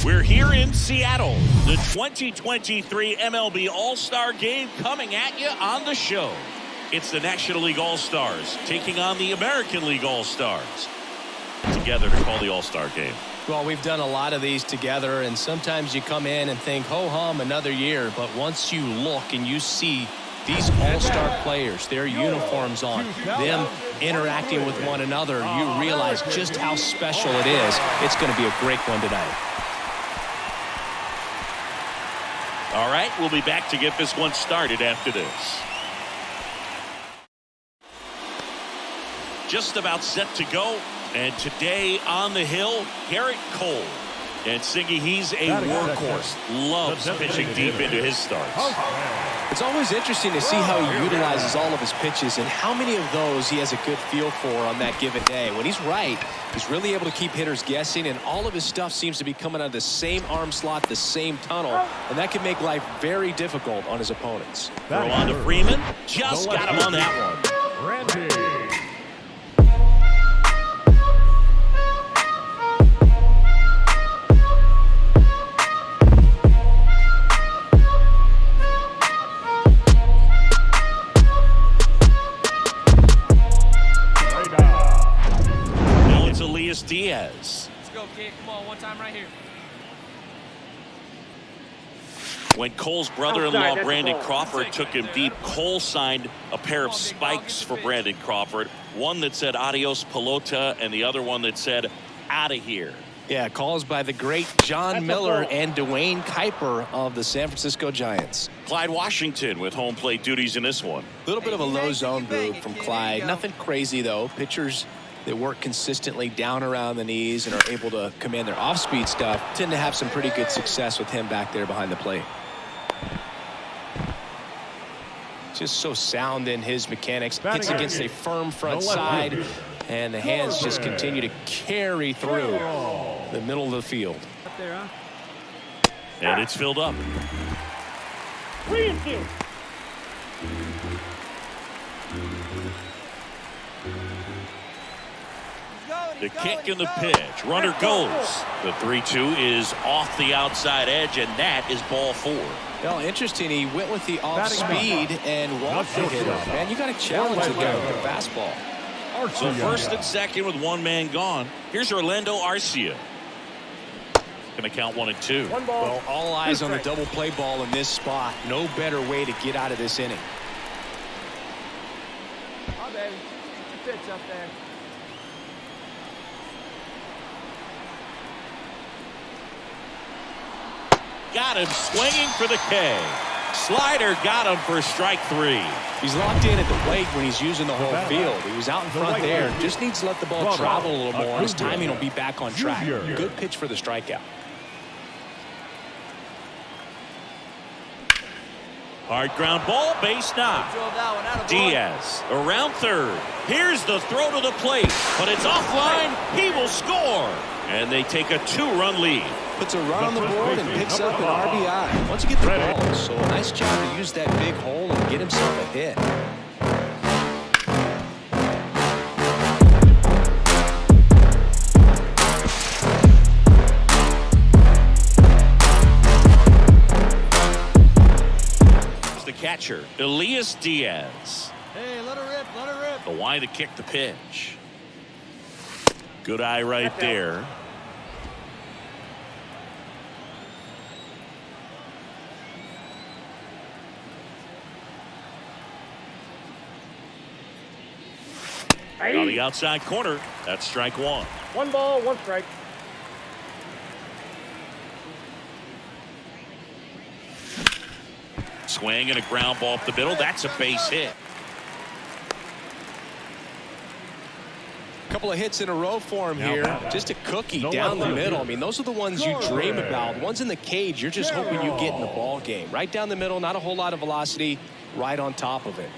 We're here in Seattle. The 2023 MLB All-Star Game coming at you on the show. It's the National League All-Stars taking on the American League All-Stars together to call the All-Star Game. Well, we've done a lot of these together, and sometimes you come in and think, ho-hum, another year. But once you look and you see these all-star players, their uniforms on, them interacting with one another, you realize just how special it is. It's going to be a great one tonight. All right, we'll be back to get this one started after this. Just about set to go. And today on the hill, Garrett Cole. And Siggy, he's a workhorse. Loves pitching deep into his starts. It's always interesting to see how he utilizes all of his pitches and how many of those he has a good feel for on that given day. When he's right, he's really able to keep hitters guessing, and all of his stuff seems to be coming out of the same arm slot, the same tunnel, and that can make life very difficult on his opponents. Throw on to Freeman. Just got him on that one. Randy. Elias Diaz. Let's go, kid. Come on, one time right here. When Cole's brother-in-law Brandon Crawford took him deep, Cole signed a pair of spikes for Brandon Crawford. One that said adios pelota and the other one that said out of here. Yeah, calls by the great John Miller and Dwayne Kuiper of the San Francisco Giants. Clyde Washington with home plate duties in this one. A little bit of a low zone move from Clyde. Nothing crazy, though. Pitchers that work consistently down around the knees and are able to command their off-speed stuff tend to have some pretty good success with him back there behind the plate. Just so sound in his mechanics. Hits against a firm front side, and the hands just continue to carry through the middle of the field. And it's filled up. The kick and the pitch. Runner goes. The 3-2 is off the outside edge, and that is ball 4. Well, interesting. He went with the off speed and walked the hitter. Man, you got to challenge the guy with the fastball. So first and second with one man gone. Here's Orlando Arcia. Going to count 1 and 2. Well, all eyes on the double play ball in this spot. No better way to get out of this inning. Oh, baby. Get your pitch up there. Got him swinging for the K. Slider got him for strike 3. He's locked in at the plate when he's using the whole field. He was out in front there. Just needs to let the ball travel a little more. His timing will be back on track. Good pitch for the strikeout. Hard ground ball, base knock. Diaz around third. Here's the throw to the plate, but it's offline. He will score. And they take a 2-run lead. Puts a run on the board and picks up an RBI. Once you get the ball, so nice job to use that big hole and get himself a hit. The catcher, Elias Diaz. Hey, let her rip, let her rip. The line to kick the pitch. Good eye right there. On the outside corner, that's strike 1. 1 ball, 1 strike. Swing and a ground ball up the middle. That's a base hit. A couple of hits in a row for him here. Just a cookie down the middle. I mean, those are the ones you dream about. Ones in the cage, you're just hoping you get in the ball game. Right down the middle, not a whole lot of velocity, right on top of it.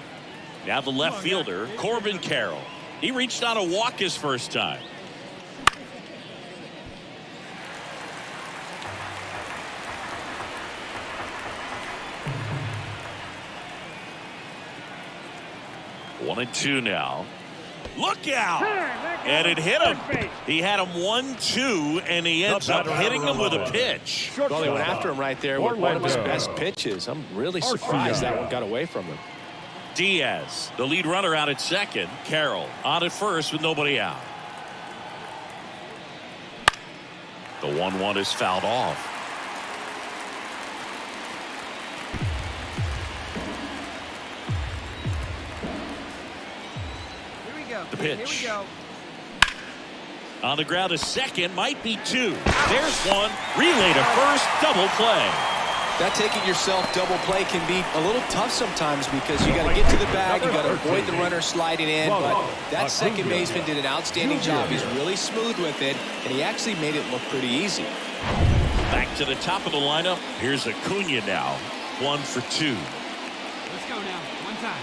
Now the left fielder, Corbin Carroll. He reached on a walk his first time. One and two now. Look out! And it hit him. He had him 1-2, and he ends up hitting him with a pitch. Well, they went after him right there with one of his best pitches. I'm really surprised that one got away from him. Diaz, the lead runner, out at second. Carroll on at first with nobody out. The 1-1 is fouled off. Here we go. The pitch. Here we go. On the ground to second, might be two. There's one. Relay to first, double play. That taking yourself double play can be a little tough sometimes because you got to get to the bag, you got to avoid the runner sliding in, but that second baseman did an outstanding job. He's really smooth with it, and he actually made it look pretty easy. Back to the top of the lineup. Here's Acuna now. 1 for 2. Let's go now. One time.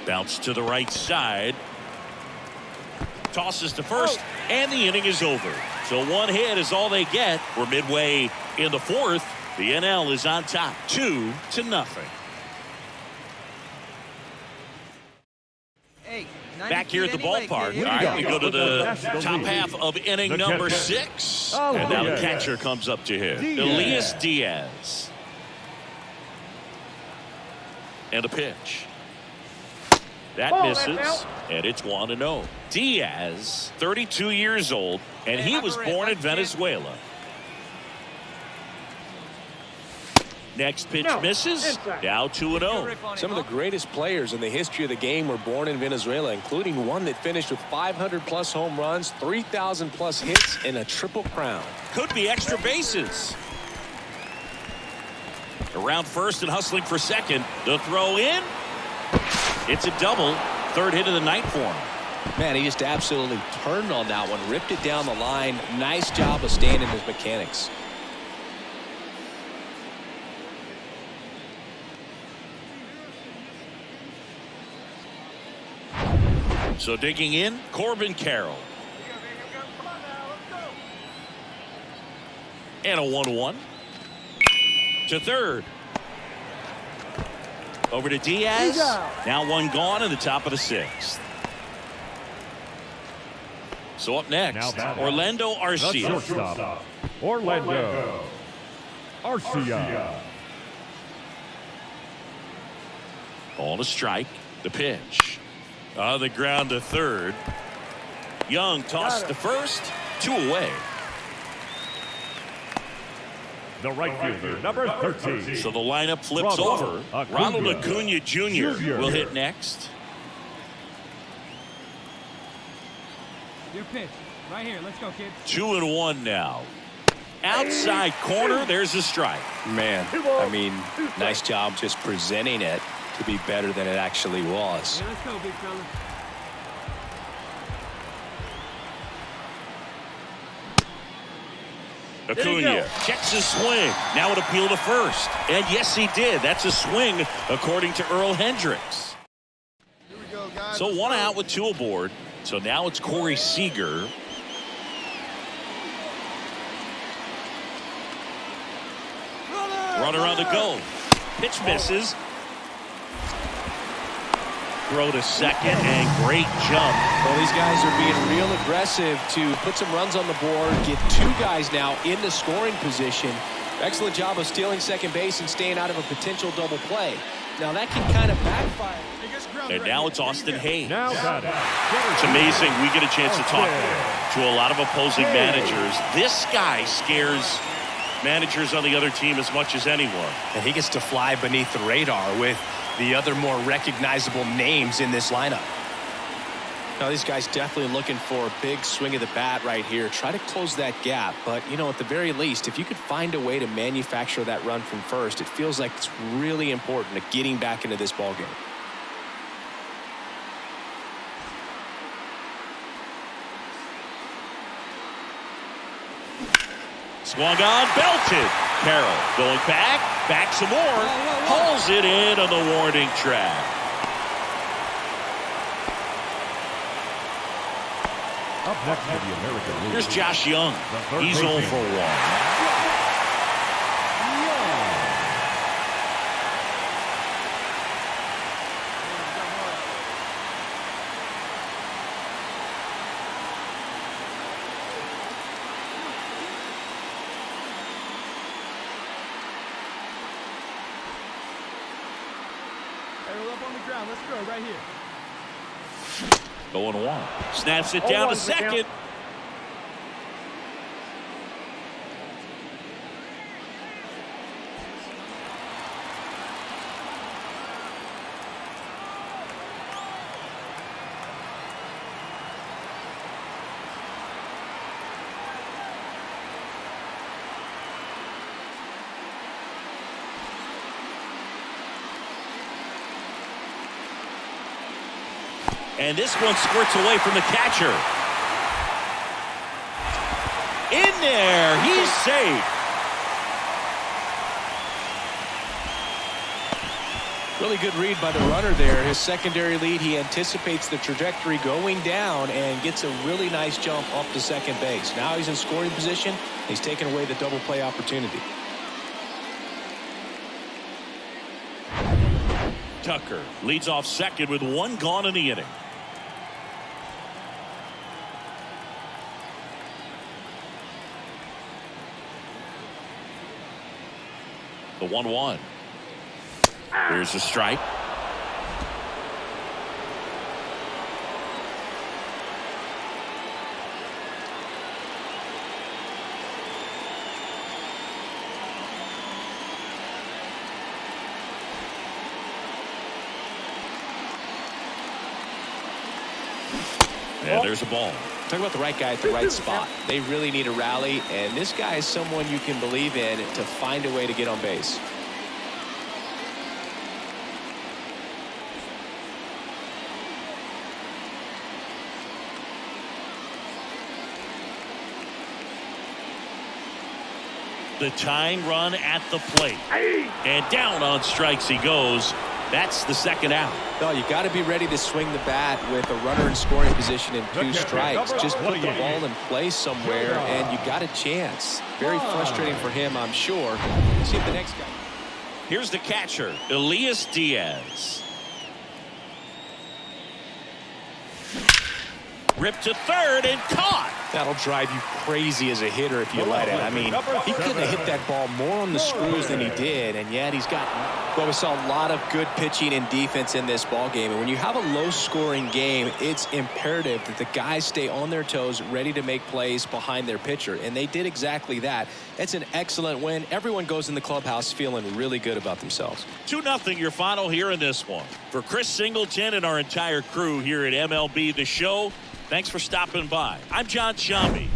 Bounce to the right side. Tosses to first, and the inning is over. So one hit is all they get. We're midway in the fourth. The NL is on top, 2-0. Hey, Back here at the ballpark. All right, we go to the top half of inning number 6. And now the catcher comes up to him. Elias Diaz. And a pitch. That misses, and it's 1-0. Diaz, 32 years old, and he was born in Venezuela. Next pitch misses. Now 2-0. Some of the greatest players in the history of the game were born in Venezuela, including one that finished with 500-plus home runs, 3,000-plus hits, and a triple crown. Could be extra bases. Around first and hustling for second. The throw in. It's a double. Third hit of the night for him. Man, he just absolutely turned on that one, ripped it down the line. Nice job of staying in his mechanics. So digging in, Corbin Carroll. And a 1-1. To third. Over to Diaz. Now one gone in the top of the 6th. So up next, Orlando Arcia. Orlando Arcia. On a strike. The pitch. On the ground to third. Young tossed to first. 2 away. The right fielder, number 13. So the lineup flips over. Ronald Acuna Jr. will hit next. Your pitch. Right here. Let's go, kid. 2-1 now. Outside corner. There's a strike. Man, I mean, nice job just presenting it to be better than it actually was. Yeah, let's go, big fella. Acuna checks his swing. Now an appeal to first. And yes, he did. That's a swing, according to Earl Hendricks. Here we go, guys. So 1 out with 2 aboard. So now it's Corey Seager. Runner on the go. Pitch misses. Throw to second, and great jump. Well, these guys are being real aggressive to put some runs on the board, get 2 guys now in the scoring position. Excellent job of stealing second base and staying out of a potential double play. Now that can kind of backfire. And now it's Austin Hayes. Now got it. It's amazing we get a chance to talk to a lot of opposing managers. This guy scares managers on the other team as much as anyone. And he gets to fly beneath the radar with the other more recognizable names in this lineup. Now these guys definitely looking for a big swing of the bat right here. Try to close that gap, but you know, at the very least, if you could find a way to manufacture that run from first, it feels like it's really important to getting back into this ball game. Swung on, belted. Carroll going back some more. Hauls it in on the warning track. Up next to the American League. Here's Josh Young. He's 0 for 1. Settle up on the ground. Let's go right here. 0-1. Snaps it down to second. And this one squirts away from the catcher. In there, he's safe. Really good read by the runner there. His secondary lead, he anticipates the trajectory going down and gets a really nice jump up to second base. Now he's in scoring position. He's taken away the double play opportunity. Tucker leads off second with one gone in the inning. The 1-1. Here's a strike. And there's a ball. Talk about the right guy at the right spot. They really need a rally, and this guy is someone you can believe in to find a way to get on base. The tying run at the plate. And down on strikes he goes. That's the second out. No, you got to be ready to swing the bat with a runner in scoring position and 2 strikes. Just put the ball in place somewhere, and you got a chance. Very frustrating for him, I'm sure. See if the next guy. Here's the catcher, Elias Diaz. Ripped to third and caught. That'll drive you crazy as a hitter if you let it. I mean, he couldn't have hit that ball more on the screws than he did, and yet he's got. Well, we saw a lot of good pitching and defense in this ball game, and when you have a low-scoring game, it's imperative that the guys stay on their toes, ready to make plays behind their pitcher, and they did exactly that. It's an excellent win. Everyone goes in the clubhouse feeling really good about themselves. 2-0 your final here in this one. For Chris Singleton and our entire crew here at MLB The Show, thanks for stopping by. I'm John Shambi.